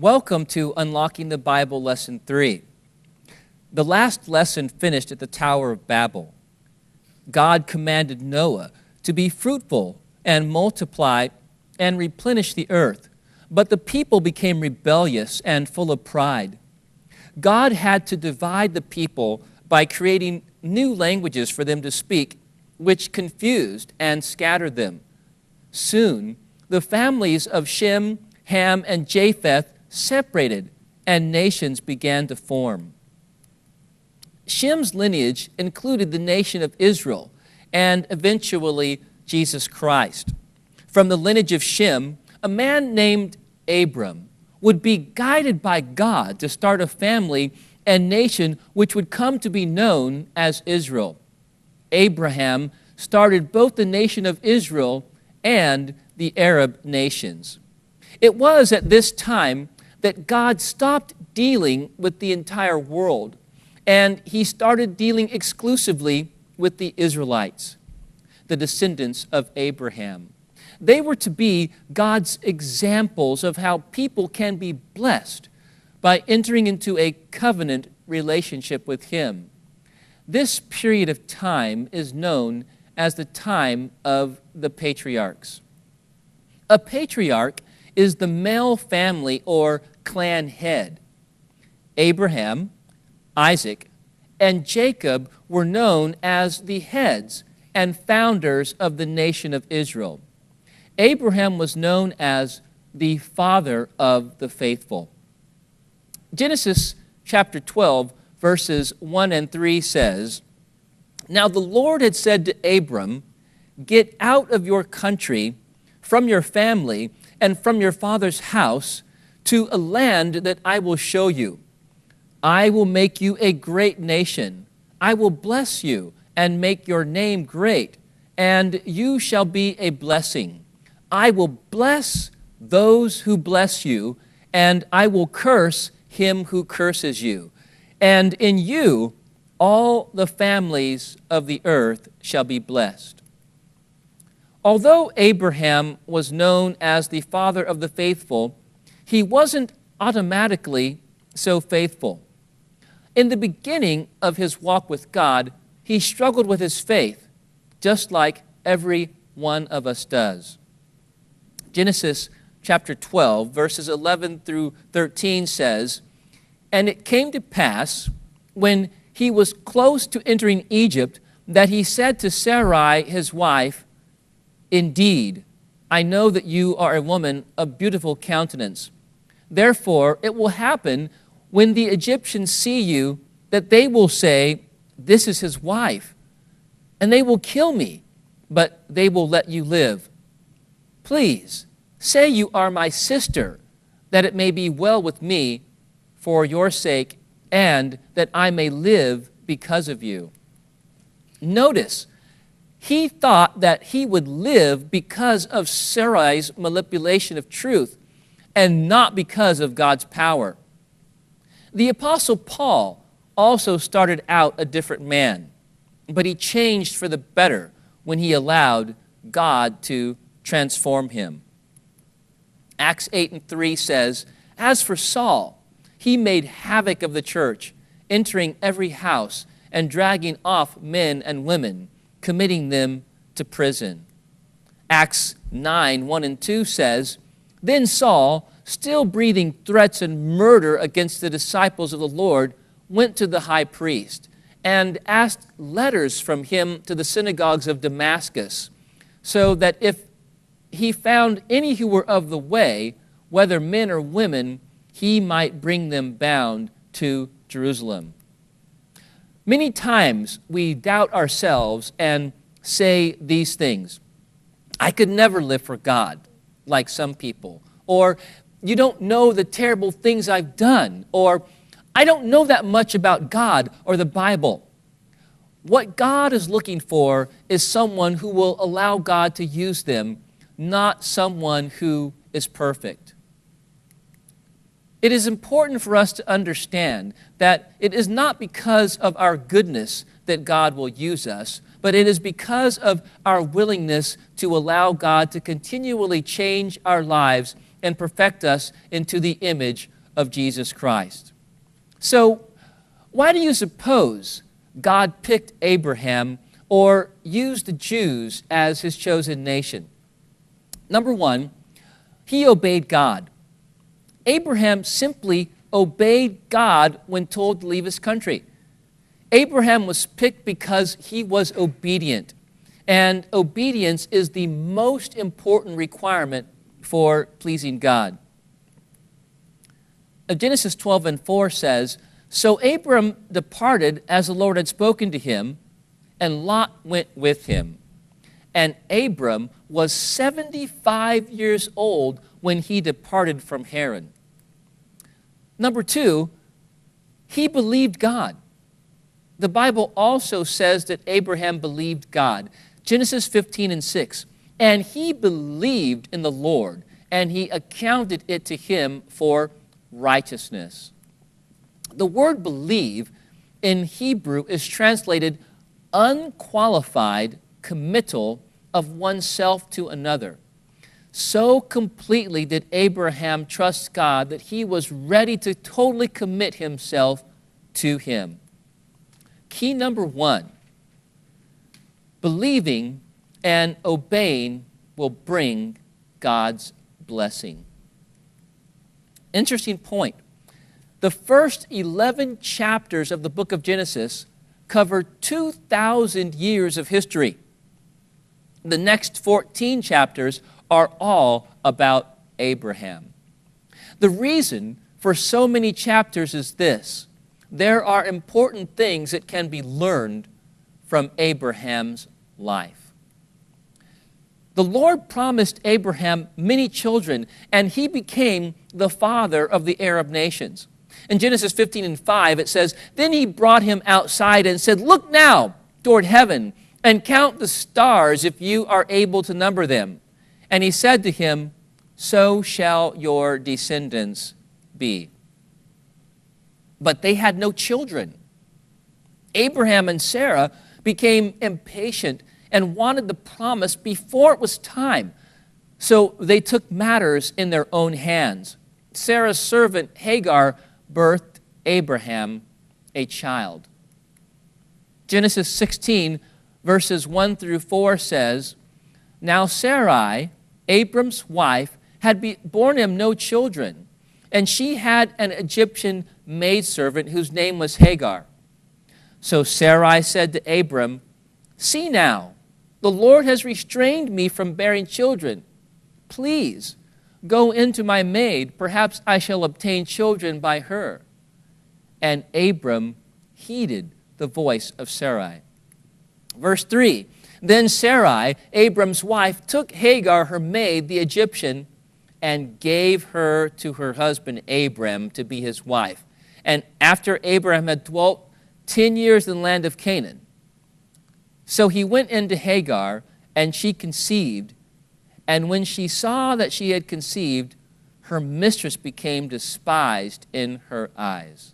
Welcome to Unlocking the Bible Lesson 3. The last lesson finished at the Tower of Babel. God commanded Noah to be fruitful and multiply and replenish the earth, but the people became rebellious and full of pride. God had to divide the people by creating new languages for them to speak, which confused and scattered them. Soon, the families of Shem, Ham, and Japheth separated, and nations began to form. Shem's lineage included the nation of Israel and eventually Jesus Christ. From the lineage of Shem, a man named Abram would be guided by God to start a family and nation which would come to be known as Israel. Abraham started both the nation of Israel and the Arab nations. It was at this time that God stopped dealing with the entire world, and he started dealing exclusively with the Israelites, the descendants of Abraham. They were to be God's examples of how people can be blessed by entering into a covenant relationship with him. This period of time is known as the time of the patriarchs. A patriarch is the male family or clan head. Abraham, Isaac, and Jacob were known as the heads and founders of the nation of Israel. Abraham was known as the father of the faithful. Genesis chapter 12, verses 1 and 3 says, "Now the Lord had said to Abram, 'Get out of your country, from your family, and from your father's house, to a land that I will show you. I will make you a great nation. I will bless you and make your name great, and you shall be a blessing. I will bless those who bless you, and I will curse him who curses you. And in you all the families of the earth shall be blessed.'" Although Abraham was known as the father of the faithful, he wasn't automatically so faithful. In the beginning of his walk with God, he struggled with his faith, just like every one of us does. Genesis chapter 12, verses 11 through 13 says, "And it came to pass, when he was close to entering Egypt, that he said to Sarai his wife, 'Indeed, I know that you are a woman of beautiful countenance. Therefore it will happen when the Egyptians see you that they will say, "This is his wife," and they will kill me, but they will let you live. Please say you are my sister, that it may be well with me for your sake, and that I may live because of you.'" Notice, he thought that he would live because of Sarai's manipulation of truth and not because of God's power. The Apostle Paul also started out a different man, but he changed for the better when he allowed God to transform him. Acts 8 and 3 says, "As for Saul, he made havoc of the church, entering every house and dragging off men and women, committing them to prison." Acts 9, 1 and 2 says, "Then Saul, still breathing threats and murder against the disciples of the Lord, went to the high priest and asked letters from him to the synagogues of Damascus, so that if he found any who were of the way, whether men or women, he might bring them bound to Jerusalem." Many times we doubt ourselves and say these things. "I could never live for God like some people," or "You don't know the terrible things I've done," or "I don't know that much about God or the Bible." What God is looking for is someone who will allow God to use them, not someone who is perfect. It is important for us to understand that it is not because of our goodness that God will use us, but it is because of our willingness to allow God to continually change our lives and perfect us into the image of Jesus Christ. So, why do you suppose God picked Abraham or used the Jews as his chosen nation? Number one, he obeyed God. Abraham simply obeyed God when told to leave his country. Abraham was picked because he was obedient, and obedience is the most important requirement for pleasing God. Genesis 12:4 says, "So Abram departed as the Lord had spoken to him, and Lot went with him. And Abram was 75 years old when he departed from Haran." Number two, he believed God. The Bible also says that Abraham believed God. Genesis 15:6, "And he believed in the Lord, and he accounted it to him for righteousness." The word believe in Hebrew is translated unqualified committal of oneself to another. So completely did Abraham trust God that he was ready to totally commit himself to him. Key number one, believing and obeying will bring God's blessing. Interesting point. The first 11 chapters of the book of Genesis cover 2,000 years of history. The next 14 chapters are all about Abraham. The reason for so many chapters is this: there are important things that can be learned from Abraham's life. The Lord promised Abraham many children, and he became the father of the Arab nations. In Genesis 15:5, it says, "Then he brought him outside and said, 'Look now toward heaven and count the stars if you are able to number them.' And he said to him, 'So shall your descendants be.'" But they had no children. Abraham and Sarah became impatient and wanted the promise before it was time. So they took matters in their own hands. Sarah's servant Hagar birthed Abraham a child. Genesis 16, verses 1-4 says, "Now Sarai, Abram's wife, had borne him no children, and she had an Egyptian maidservant whose name was Hagar. So Sarai said to Abram, 'See now, the Lord has restrained me from bearing children. Please go into my maid, perhaps I shall obtain children by her.' And Abram heeded the voice of Sarai." Verse 3, "Then Sarai, Abram's wife, took Hagar, her maid, the Egyptian, and gave her to her husband Abram to be his wife. And after Abram had dwelt 10 years in the land of Canaan, so he went into Hagar, and she conceived. And when she saw that she had conceived, her mistress became despised in her eyes."